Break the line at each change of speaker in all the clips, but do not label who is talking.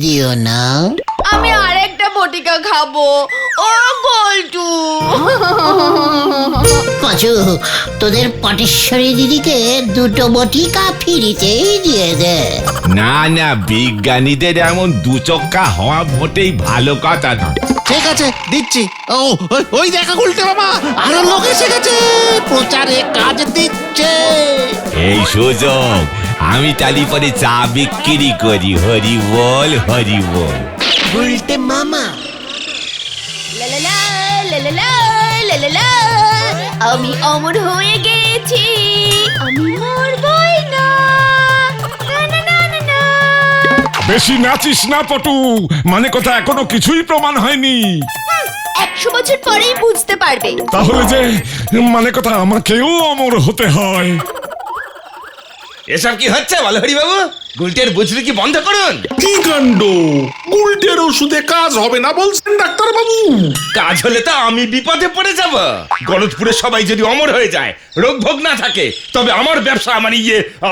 দিও না।
আমি আরেকটা বটিকা খাবো। ও বল্টু,
পাঁচু, তোদের পটেশ্বরী দিদিকে দুটো বটিকা ফিরিতেই দিয়ে দে।
না না, বিজ্ঞানীদের এমন দুচক্কা হওয়া মোটেই ভালো কথা না।
ঠিক আছে, দিচ্ছি। ওই দেখা গুলটে মামা, আরো লোক এসে গেছে, প্রচারে কাজ দিচ্ছে।
এই সুযোগ আমি তালি পরে চা বিক্রি করি। হরি বল, হরি বল।
গুলটে মামা,
লালালা, লালালা, লালালা, আমি অমর হয়ে গেছি, আমি মরবই না। না, না, না, না, না।
বেশি নাচিস না পটু, মানে কথা এখনো কিছুই প্রমাণ হয়নি।
100 বছর পরেই বুঝতে পারবে।
তাহলে যে মানে কথা আমাকেও অমর হতে হয়।
এসব কি হচ্ছে বলো হরি বাবু? গুলটের বুঝলি কি বন্ধ করুন।
কি কাণ্ড! গুলটের ওষুধে কাজ হবে না বলছেন ডাক্তার বাবু?
কাজ হলে তো আমি বিপদে পড়ে যাব। গলতপুরে সবাই যদি অমর হয়ে যায়, রোগ ভোগ না থাকে, তবে আমার ব্যবসা মানে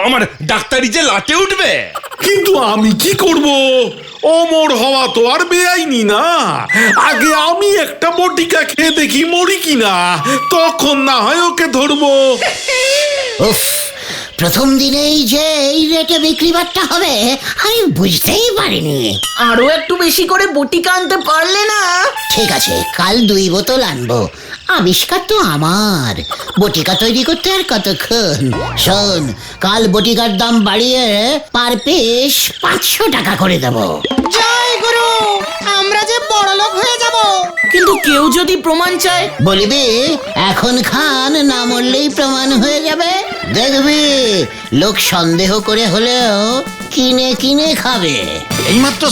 আমার ডাক্তারি যে লাটে উঠবে।
কিন্তু আমি কি করব? অমর হওয়া তো আর বেআইনি না। আগে আমি একটা বটিকা খেয়ে দেখি মরি কিনা, তখন না হয় ওকে ধরবো।
উফ, প্রথম দিনেই যে এই রেটে বিক্রি বাট্টা হবে আমি বুঝতেই পারিনি।
আরো একটু বেশি করে বটিকা আনতে পারলে না?
ঠিক আছে, কাল 2 বোতল আনবো। আবিষ্কার তো আমার, বটিকা তৈরি করতে আর কতক্ষণ। শোন, কাল বটিকার দাম বাড়িয়ে পার পিস 500 টাকা করে দেবো।
জয় গুরু, আমরা যে বড় লোক হয়ে যাব।
কিন্তু কেউ যদি প্রমাণ চায়?
বলিবি এখন খান, না মরলেই প্রমাণ হয়ে যাবে। দেখবি লোক সন্দেহ করে হলেও কিনে কিনে খাবে।
এইমাত্র